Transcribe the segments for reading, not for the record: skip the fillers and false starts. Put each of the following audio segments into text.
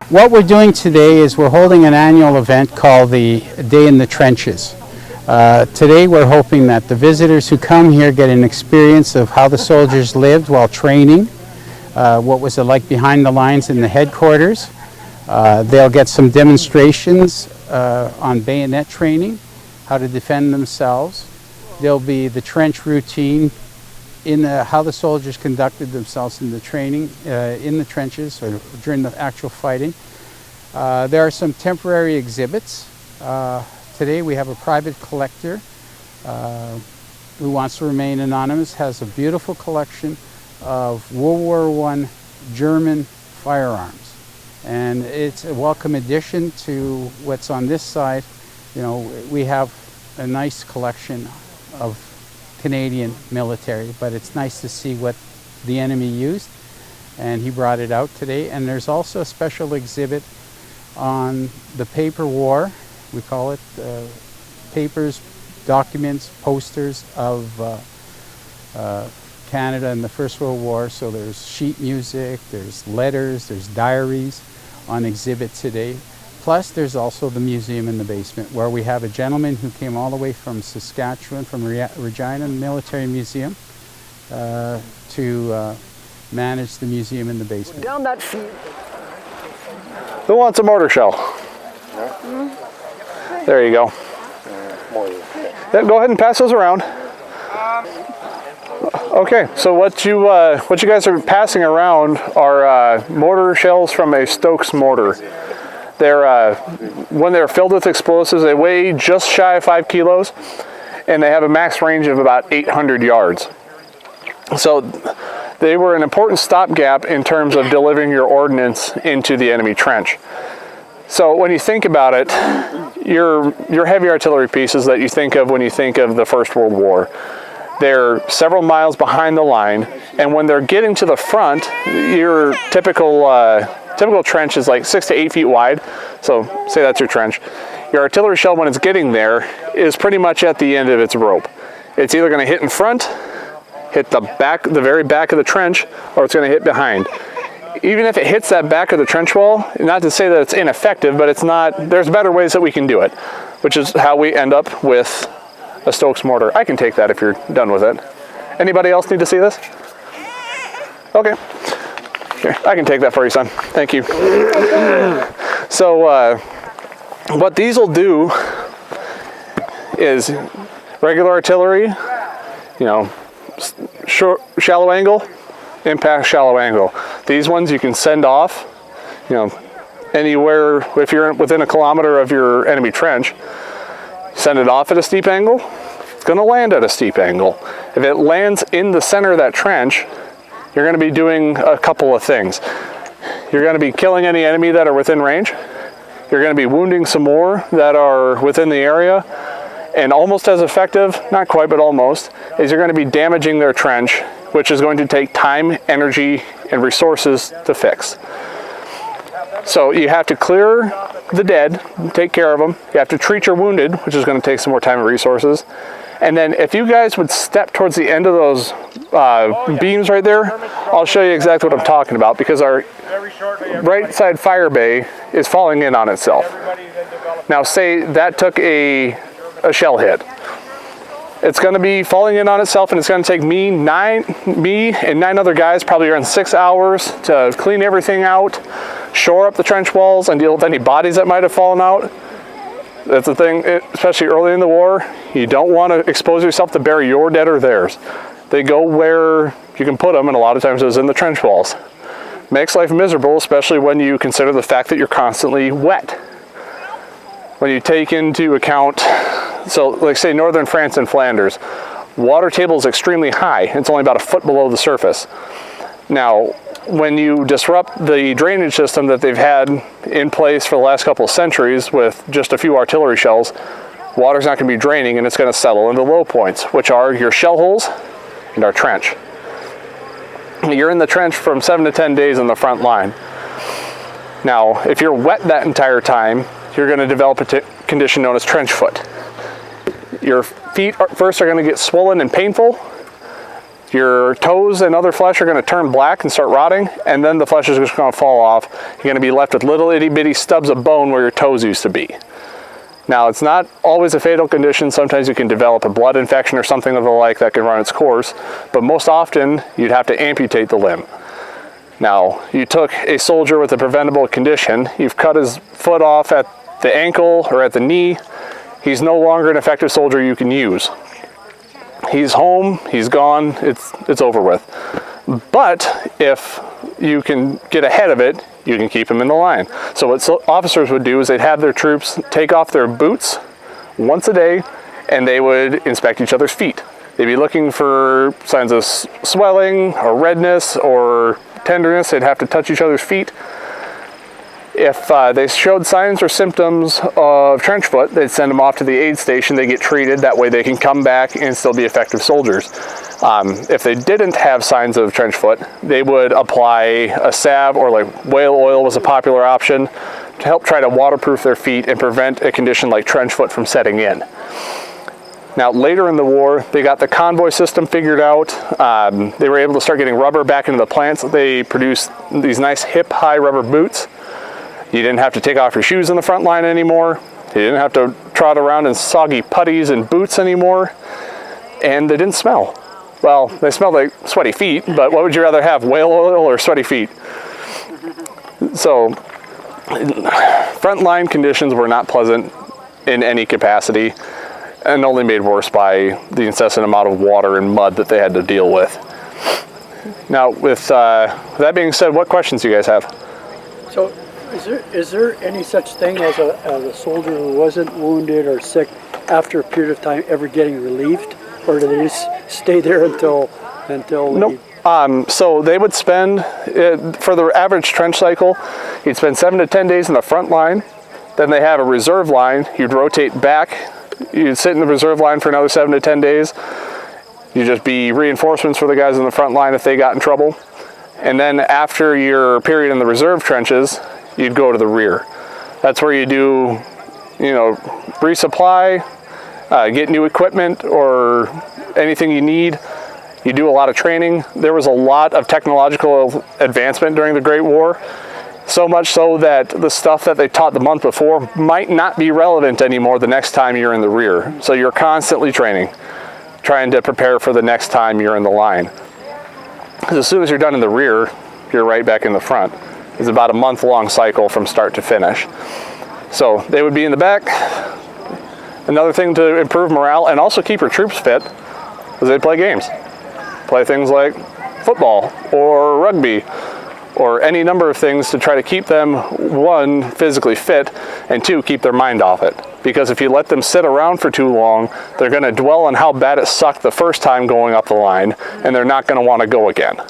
What we're doing today is we're holding an annual event called the Day in the Trenches. Today we're hoping that the visitors who come here get an experience of how the soldiers lived while training, what was it like behind the lines in the headquarters. They'll get some demonstrations on bayonet training, how to defend themselves. There'll be the trench routine in how the soldiers conducted themselves in the training, in the trenches or during the actual fighting. There are some temporary exhibits. Today we have a private collector who wants to remain anonymous, has a beautiful collection of World War I German firearms. And it's a welcome addition to what's on this side. You know, we have a nice collection of Canadian military, but it's nice to see what the enemy used, and he brought it out today. And there's also a special exhibit on the paper war. We call it papers, documents, posters of Canada in the First World War. So there's sheet music, there's letters, there's diaries on exhibit today. Plus there's also the museum in the basement, where we have a gentleman who came all the way from Saskatchewan, from Regina Military Museum, to manage the museum in the basement. Down that field. Who wants a mortar shell? There you go. Yeah, go ahead and pass those around. Okay, so what you guys are passing around are mortar shells from a Stokes mortar. They're when they're filled with explosives, they weigh just shy of 5 kilos, and they have a max range of about 800 yards. So they were an important stopgap in terms of delivering your ordnance into the enemy trench. So when you think about it, your heavy artillery pieces that you think of when you think of the First World War, they're several miles behind the line, and when they're getting to the front, your typical trench is like 6 to 8 feet wide. So say that's your trench. Your artillery shell, when it's getting there, is pretty much at the end of its rope. It's either going to hit in front, hit the very back of the trench, or it's going to hit behind. Even if it hits that back of the trench wall, not to say that it's ineffective, but it's not. There's better ways that we can do it, which is how we end up with a Stokes mortar. I can take that if you're done with it. Anybody else need to see this? Okay. Here, I can take that for you, son. Thank you. So what these will do is regular artillery, you know, short, shallow angle, impact, shallow angle. These ones you can send off, you know, anywhere. If you're within a kilometer of your enemy trench, send it off at a steep angle, it's going to land at a steep angle. If it lands in the center of that trench, you're going to be doing a couple of things. You're going to be killing any enemy that are within range. You're going to be wounding some more that are within the area. And almost as effective, not quite, but almost, is you're going to be damaging their trench, which is going to take time, energy, and resources to fix. So you have to clear the dead, take care of them. You have to treat your wounded, which is going to take some more time and resources. And then if you guys would step towards the end of those beams right there, I'll show you exactly what I'm talking about, because our right side fire bay is falling in on itself. Now say that took a shell hit. It's going to be falling in on itself, and it's going to take me and 9 other guys probably around 6 hours to clean everything out, shore up the trench walls, and deal with any bodies that might have fallen out. That's the thing, especially early in the war, you don't want to expose yourself to bury your dead or theirs. They go where you can put them, and a lot of times it's in the trench walls. Makes life miserable, especially when you consider the fact that you're constantly wet. When you take into account, so like say northern France and Flanders, water table is extremely high. It's only about a foot below the surface. Now, when you disrupt the drainage system that they've had in place for the last couple of centuries with just a few artillery shells, water's not going to be draining, and it's going to settle into low points, which are your shell holes and our trench. You're in the trench from 7 to 10 days in the front line. Now, if you're wet that entire time, you're going to develop a condition known as trench foot. Your feet first are going to get swollen and painful. Your toes and other flesh are going to turn black and start rotting, and then the flesh is just going to fall off. You're going to be left with little itty bitty stubs of bone where your toes used to be. Now, it's not always a fatal condition. Sometimes you can develop a blood infection or something of the like that can run its course, but most often you'd have to amputate the limb. Now, you took a soldier with a preventable condition, you've cut his foot off at the ankle or at the knee, he's no longer an effective soldier you can use. He's home, he's gone, it's over with. But if you can get ahead of it, you can keep him in the line. So what officers would do is they'd have their troops take off their boots once a day, and they would inspect each other's feet. They'd be looking for signs of swelling or redness or tenderness. They'd have to touch each other's feet. If they showed signs or symptoms of trench foot, they'd send them off to the aid station. They get treated. That way they can come back and still be effective soldiers. If they didn't have signs of trench foot, they would apply a salve, or like whale oil was a popular option, to help try to waterproof their feet and prevent a condition like trench foot from setting in. Now, later in the war, they got the convoy system figured out. They were able to start getting rubber back into the plants. They produced these nice hip-high rubber boots. You didn't have to take off your shoes in the front line anymore. You didn't have to trot around in soggy puttees and boots anymore. And they didn't smell. Well, they smelled like sweaty feet, but what would you rather have, whale oil or sweaty feet? So, frontline conditions were not pleasant in any capacity, and only made worse by the incessant amount of water and mud that they had to deal with. Now, with that being said, what questions do you guys have? So, is there any such thing as a soldier who wasn't wounded or sick after a period of time ever getting relieved, or do they just stay there until Nope. So they would spend, for the average trench cycle, you'd spend 7 to 10 days in the front line. Then they have a reserve line. You'd rotate back. You'd sit in the reserve line for another 7 to 10 days. You'd just be reinforcements for the guys in the front line if they got in trouble. And then after your period in the reserve trenches, you'd go to the rear. That's where you do, resupply, get new equipment or anything you need. You do a lot of training. There was a lot of technological advancement during the Great War, so much so that the stuff that they taught the month before might not be relevant anymore the next time you're in the rear. So you're constantly training, trying to prepare for the next time you're in the line. Because as soon as you're done in the rear, you're right back in the front. It's about a month-long cycle from start to finish. So they would be in the back. Another thing to improve morale and also keep your troops fit is they'd play games. Play things like football or rugby or any number of things to try to keep them, one, physically fit, and two, keep their mind off it. Because if you let them sit around for too long, they're going to dwell on how bad it sucked the first time going up the line, and they're not going to want to go again.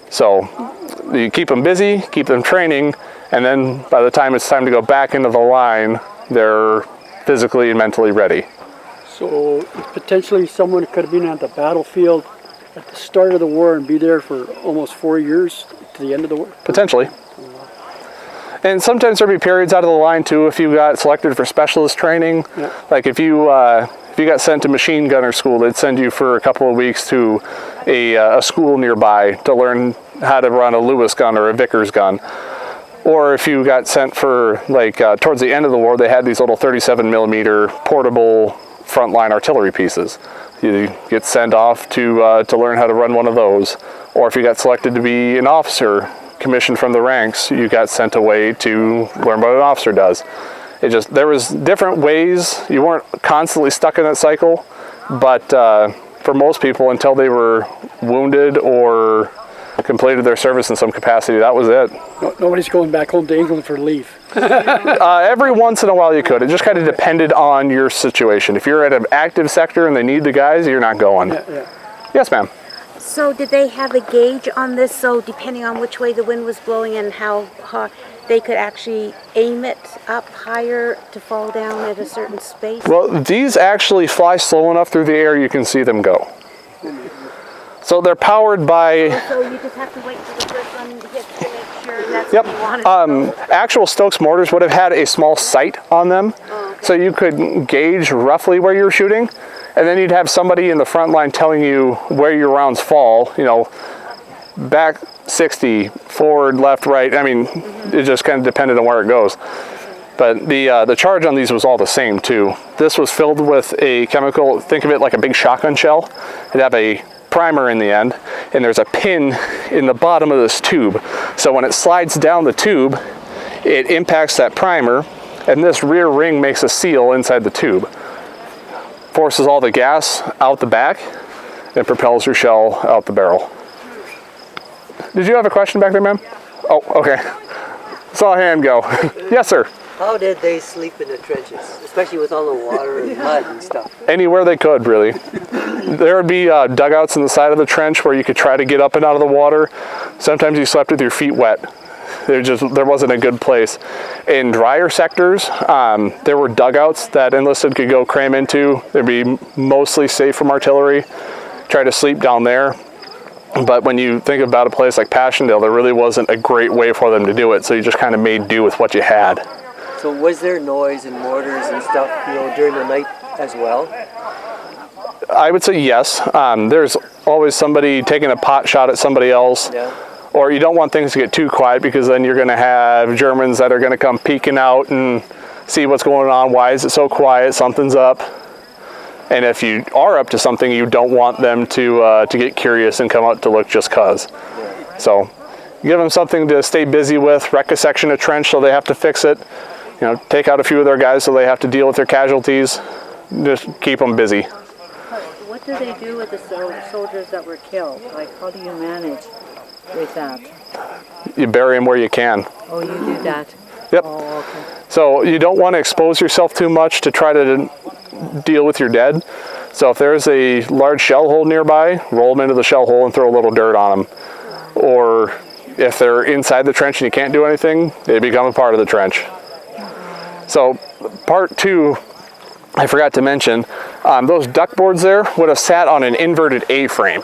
So you keep them busy, keep them training, and then by the time it's time to go back into the line, they're physically and mentally ready. So potentially someone could have been at the battlefield at the start of the war and be there for almost 4 years to the end of the war? Potentially. And sometimes there'll be periods out of the line too if you got selected for specialist training. Yeah. Like if you got sent to machine gunner school, they'd send you for a couple of weeks to a school nearby to learn how to run a Lewis gun or a Vickers gun. Or if you got sent for, towards the end of the war, they had these little 37 millimeter portable frontline artillery pieces. You get sent off to learn how to run one of those. Or if you got selected to be an officer, commissioned from the ranks, you got sent away to learn what an officer does. There was different ways. You weren't constantly stuck in that cycle, but for most people, until they were wounded or completed their service in some capacity, that was it. Nobody's going back home to England for leave. Every once in a while you could. It just kind of depended on your situation. If you're at an active sector and they need the guys, you're not going. Yeah. Yes, ma'am. So did they have a gauge on this, so depending on which way the wind was blowing and how hard they could actually aim it up higher to fall down at a certain space? Well, these actually fly slow enough through the air you can see them go. So they're powered by... So you just have to wait for the first one to hit to make sure that's Yep. what you wanted to Actual Stokes mortars would have had a small sight on them, so you could gauge roughly where you're shooting, And then you'd have somebody in the front line telling you where your rounds fall, you know, back 60, forward, left, right. I mean, it just kind of depended on where it goes. But the charge on these was all the same too. This was filled with a chemical, think of it like a big shotgun shell. It'd have a primer in the end, and there's a pin in the bottom of this tube. So when it slides down the tube, it impacts that primer, and this rear ring makes a seal inside the tube. Forces all the gas out the back, and propels your shell out the barrel. Did you have a question back there, ma'am? Oh, okay. Saw a hand go. Yes, sir. How did they sleep in the trenches, especially with all the water and mud and stuff? Anywhere they could, really. There would be dugouts in the side of the trench where you could try to get up and out of the water. Sometimes you slept with your feet wet. There wasn't a good place. In drier sectors, there were dugouts that enlisted could go cram into. They'd be mostly safe from artillery. Try to sleep down there. But when you think about a place like Passchendaele, there really wasn't a great way for them to do it, so you just kind of made do with what you had. So was there noise and mortars and stuff, you know, during the night as well? I would say yes. There's always somebody taking a pot shot at somebody else. Yeah. Or you don't want things to get too quiet, because then you're going to have Germans that are going to come peeking out and see what's going on. Why is it so quiet? Something's up. And if you are up to something, you don't want them to get curious and come out to look just cause. Yeah. So give them something to stay busy with. Wreck a section of trench so they have to fix it. You know, take out a few of their guys so they have to deal with their casualties. Just keep them busy. What do they do with the soldiers that were killed? Like, how do you manage with that? You bury them where you can. Oh, you do that? Yep. Oh, okay. So you don't want to expose yourself too much to try to deal with your dead. So if there's a large shell hole nearby, roll them into the shell hole and throw a little dirt on them. Or if they're inside the trench and you can't do anything, they become a part of the trench. So part two, I forgot to mention, those duck boards there would have sat on an inverted A-frame.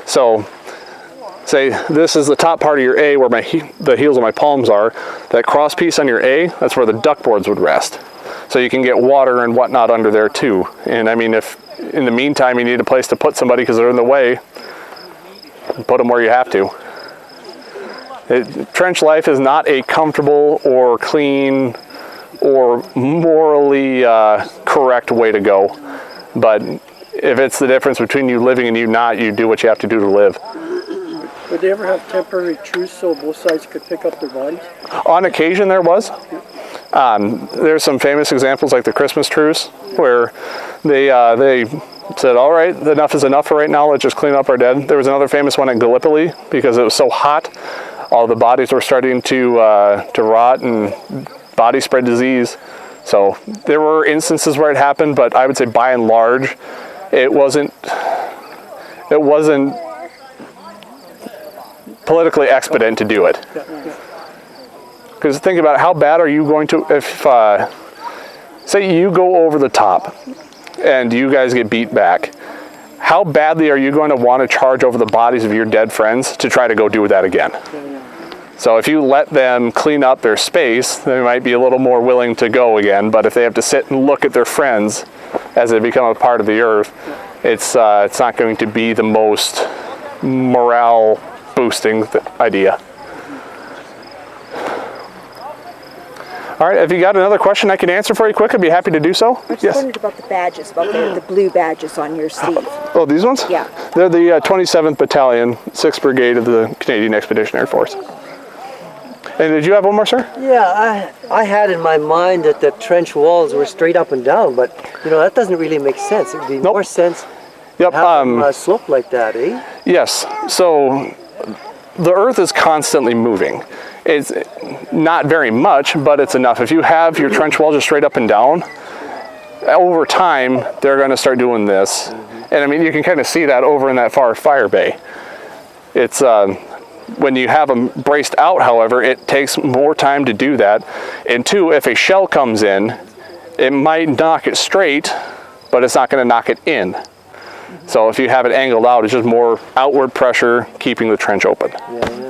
So say this is the top part of your A where the heels of my palms are. That cross piece on your A, that's where the duck boards would rest. So you can get water and whatnot under there too. And I mean, if in the meantime you need a place to put somebody because they're in the way, put them where you have to. Trench life is not a comfortable or clean or morally correct way to go. But if it's the difference between you living and you not, you do what you have to do to live. Would they ever have temporary truce so both sides could pick up their bodies? On occasion there was. There's some famous examples like the Christmas truce where they said, all right, enough is enough for right now, let's just clean up our dead. There was another famous one at Gallipoli because it was so hot, all the bodies were starting to rot and body spread disease. So there were instances where it happened, but I would say by and large, it wasn't politically expedient to do it. Because think about it, how bad are you going to, if say you go over the top and you guys get beat back, how badly are you going to want to charge over the bodies of your dead friends to try to go do that again? So if you let them clean up their space, they might be a little more willing to go again. But if they have to sit and look at their friends as they become a part of the earth, it's not going to be the most morale boosting idea. All right, if you got another question I can answer for you quick, I'd be happy to do so. I just wondered about the badges, about the blue badges on your sleeve. Oh, these ones? Yeah. They're the 27th Battalion, 6th Brigade of the Canadian Expeditionary Force. And did you have one more, sir? Yeah, I had in my mind that the trench walls were straight up and down, but you know that doesn't really make sense. It would be more sense Yep. to have them slope like that, eh? Yes. So the Earth is constantly moving. It's not very much, but it's enough. If you have your trench wall just straight up and down, over time they're going to start doing this. And I mean, you can kind of see that over in that far fire bay. It's when you have them braced out, however, it takes more time to do that. And two, if a shell comes in, it might knock it straight, but it's not going to knock it in. So if you have it angled out, it's just more outward pressure keeping the trench open. Yeah.